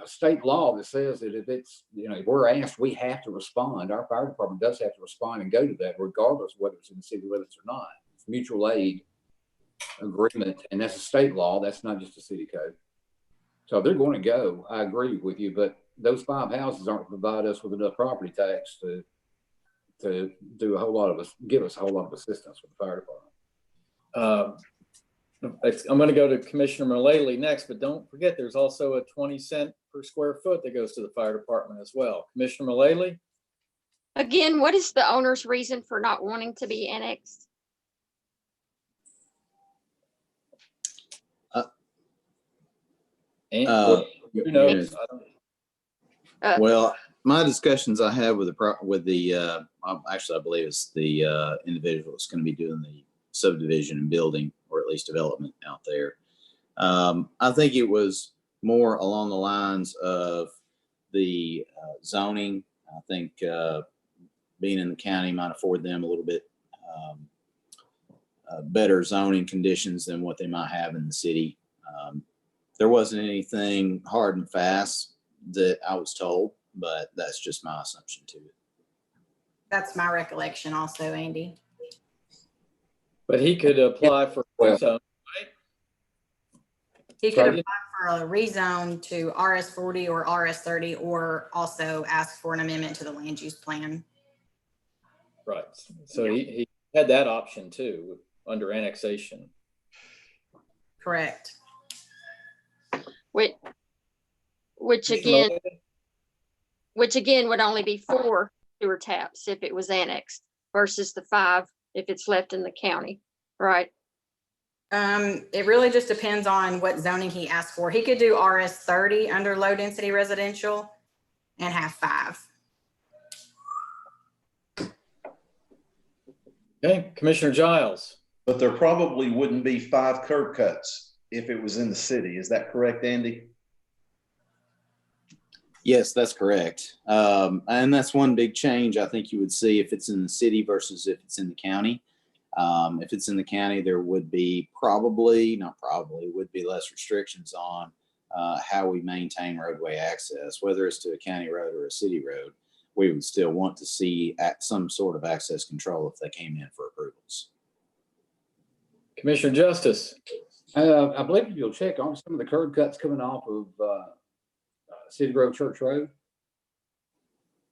state law that says that if it's, if we're asked, we have to respond. Our fire department does have to respond and go to that regardless of whether it's in the city limits or not. It's mutual aid. agreement, and that's a state law. That's not just a city code. So they're going to go. I agree with you, but those 5 houses aren't going to provide us with enough property tax to do a whole lot of us, give us a whole lot of assistance with the fire department. I'm going to go to Commissioner Mullally next, but don't forget there's also a 20 cent per square foot that goes to the fire department as well. Commissioner Mullally? Again, what is the owner's reason for not wanting to be annexed? And who yes. knows? Well, my discussions I have with actually, I believe it's the individual that's going to be doing the subdivision and building, or at least development out there. I think it was more along the lines of the zoning. I think being in the county might afford them a little bit better zoning conditions than what they might have in the city. There wasn't anything hard and fast that I was told, but that's just my assumption to it. That's my recollection also, Andy. But he could apply for a rezone, right? He could apply for a rezone to RS40 or RS30, or also ask for an amendment to the land use plan. Right. So he had that option too under annexation. Correct. Which again would only be 4 sewer taps if it was annexed versus the 5 if it's left in the county, right? It really just depends on what zoning he asked for. He could do RS30 under low density residential and have 5. Okay, Commissioner Giles. But there probably wouldn't be 5 curb cuts if it was in the city. Is that correct, Andy? Yes, that's correct. And that's one big change I think you would see if it's in the city versus if it's in the county. If it's in the county, there would be would be less restrictions on how we maintain roadway access, whether it's to a county road or a city road. We would still want to see some sort of access control if they came in for approvals. Commissioner Justice. I believe if you'll check on some of the curb cuts coming off of City Grove Church Road.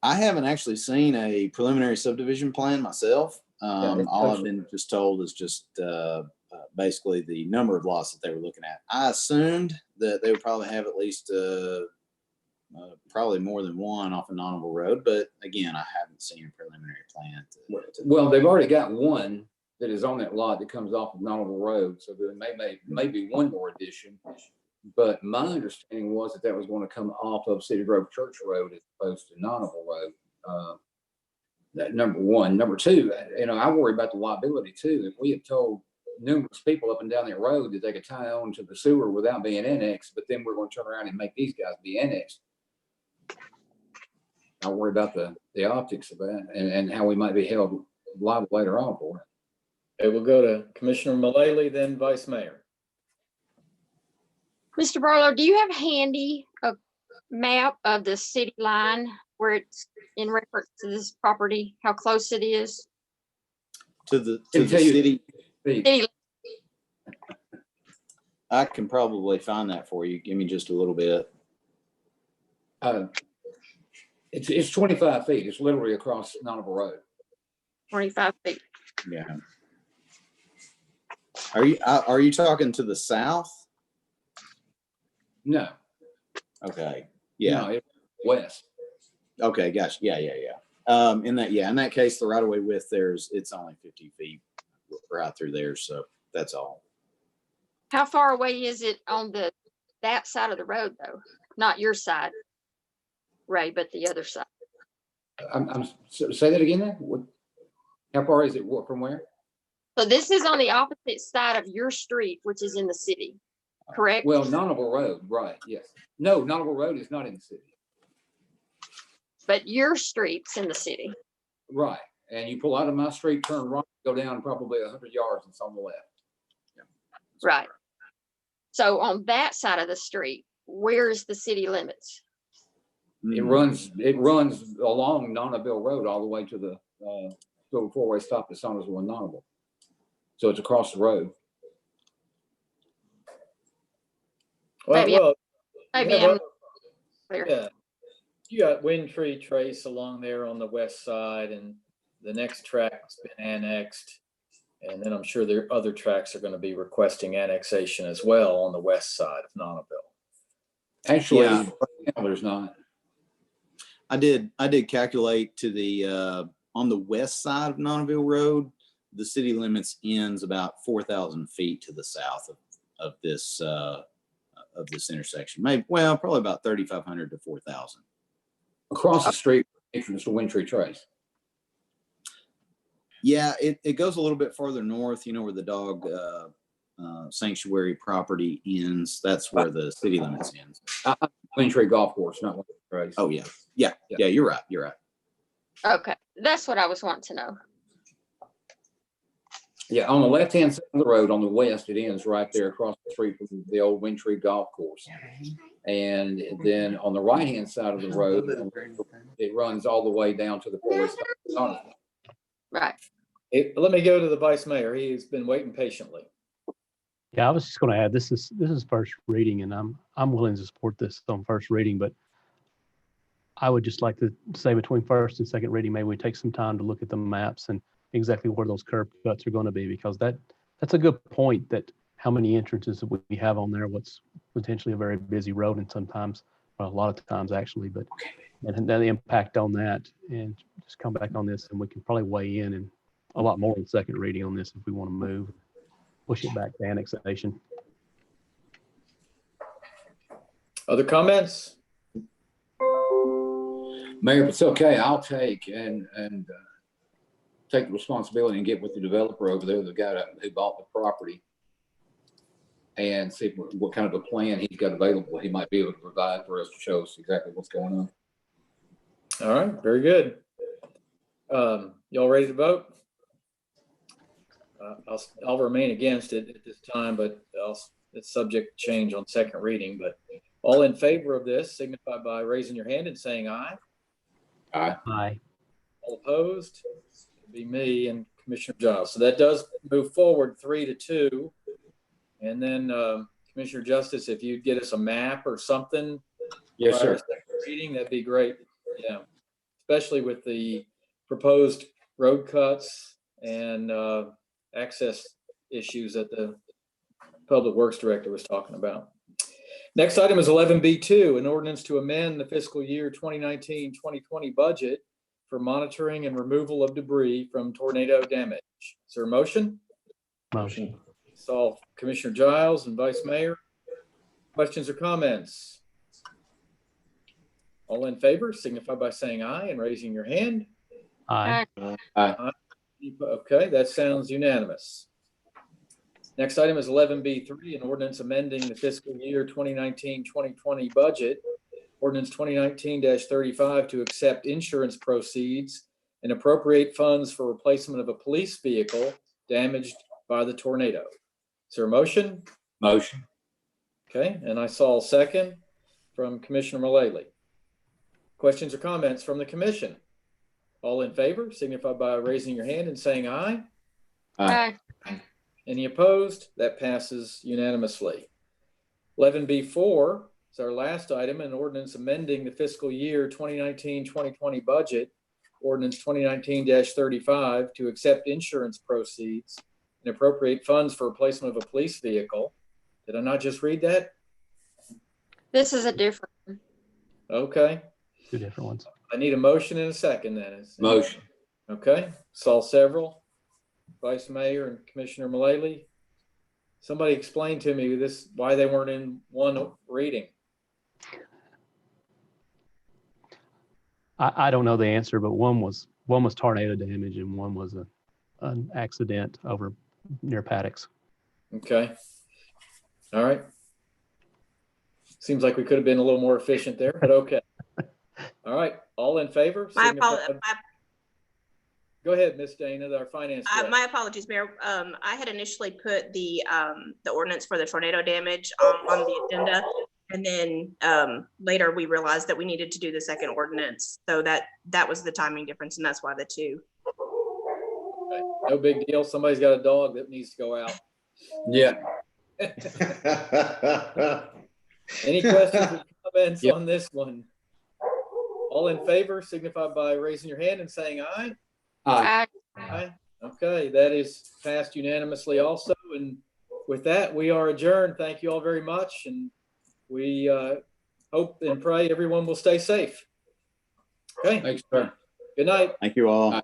I haven't actually seen a preliminary subdivision plan myself. All I've been just told is just basically the number of lots that they were looking at. I assumed that they would probably have at least probably more than one off of Nonneville Road, but again, I haven't seen a preliminary plan. Well, they've already got one that is on that lot that comes off of Nonneville Road, so there may be one more addition. But my understanding was that was going to come off of City Grove Church Road as opposed to Nonneville Road. That number one. Number two, I worry about the liability too. If we have told numerous people up and down that road that they could tie on to the sewer without being annexed, but then we're going to turn around and make these guys be annexed, I worry about the optics of that and how we might be held liable later on for it. Okay, we'll go to Commissioner Mullally, then Vice Mayor. Mr. Barlow, do you have handy a map of the city line where it's in reference to this property, how close it is? To the city? City. I can probably find that for you. Give me just a little bit. It's 25 feet. It's literally across Nonneville Road. 25 feet. Yeah. Are you talking to the south? No. Okay. Yeah. No, it's west. Okay. Gosh. Yeah. In that case, the right of way width it's only 50 feet right through there. So that's all. How far away is it on that side of the road though? Not your side, Ray, but the other side. Say that again then? How far is it from where? So this is on the opposite side of your street, which is in the city, correct? Well, Nonneville Road, right, yes. No, Nonneville Road is not in the city. But your street's in the city. Right, and you pull out of my street, turn right, go down probably 100 yards, and it's on the left. Yeah. Right. So on that side of the street, where's the city limits? It runs along Nonneville Road all the way to the four-way stop at Saundersville and Nonneville. So it's across the road. Well, Maybe- well, Maybe you have I'm clear. yeah, you got Windtree Trace along there on the west side, and the next track's been annexed. And then I'm sure there other tracks are going to be requesting annexation as well on the west side of Nonneville. Actually, Yeah. right now there's not. I did calculate to the, on the west side of Nonneville Road, the city limits ends about 4,000 feet to the south of this intersection. Maybe, well, probably about 3,500 to 4,000. Across the street, entrance to Windtree Trace. Yeah, it goes a little bit further north, you know, where the dog sanctuary property ends. That's where the city limits ends. Windtree Golf Course, not Windtree Trace. Oh, yeah. Yeah. You're right. You're right. Okay, that's what I was wanting to know. Yeah, on the left-hand side of the road, on the west, it ends right there across the street from the old Windtree Golf Course. And then on the right-hand side of the road, it runs all the way down to the forest. Right. Let me go to the vice mayor. He's been waiting patiently. Yeah, I was just going to add, this is first reading, and I'm willing to support this on first reading, but I would just like to say between first and second reading, maybe we take some time to look at the maps and exactly where those curb cuts are going to be, because that's a good point, that how many entrances that we have on there, what's potentially a very busy road, and sometimes, well, a lot of times actually, but and then the impact on that, and just come back on this, and we can probably weigh in and a lot more on second reading on this if we want to push it back to annexation. Other comments? Mayor, if it's okay, I'll take and take the responsibility and get with the developer over there, the guy who bought the property, and see what kind of a plan he's got available he might be able to provide for us to show us exactly what's going on. All right, very good. Y'all ready to vote? I'll remain against it at this time, but it's subject to change on second reading. But all in favor of this signify by raising your hand and saying aye. Aye. All opposed? It'd be me and Commissioner Giles. So that does move forward 3-2. And then Commissioner Justice, if you'd get us a map or something. Yes, sir. Reading, that'd be great. Yeah, especially with the proposed road cuts and access issues that the Public Works Director was talking about. Next item is 11B2, an ordinance to amend the fiscal year 2019-2020 budget for monitoring and removal of debris from tornado damage. Is there a motion? Motion. Saw Commissioner Giles and Vice Mayor. Questions or comments? All in favor signify by saying aye and raising your hand. Aye. Okay, that sounds unanimous. Next item is 11B3, an ordinance amending the fiscal year 2019-2020 budget, ordinance 2019-35, to accept insurance proceeds and appropriate funds for replacement of a police vehicle damaged by the tornado. Is there a motion? Motion. Okay, and I saw a second from Commissioner Mullally. Questions or comments from the commission? All in favor signify by raising your hand and saying aye. Aye. Any opposed? That passes unanimously. 11B4 is our last item, an ordinance amending the fiscal year 2019-2020 budget, ordinance 2019-35, to accept insurance proceeds and appropriate funds for replacement of a police vehicle. Did I not just read that? This is a different one. Okay. Two different ones. I need a motion and a second then. Motion. Okay, saw several. Vice Mayor and Commissioner Mullally. Somebody explain to me why they weren't in one reading. I don't know the answer, but one was tornado damage and one was an accident over near Paddocks. Okay. All right. Seems like we could have been a little more efficient there, but okay. All right. All in favor? Go ahead, Ms. Dana, our finance director. My apologies, Mayor. I had initially put the ordinance for the tornado damage on the agenda, and then later we realized that we needed to do the second ordinance. So that was the timing difference, and that's why the two. Okay. No big deal. Somebody's got a dog that needs to go out. Yeah. Any questions or comments on this one? All in favor, signify by raising your hand and saying aye. Aye. Aye. Okay, that is passed unanimously also. And with that, we are adjourned. Thank you all very much. And we hope and pray everyone will stay safe. Okay, Thanks, sir. good night. Thank you all. Aye.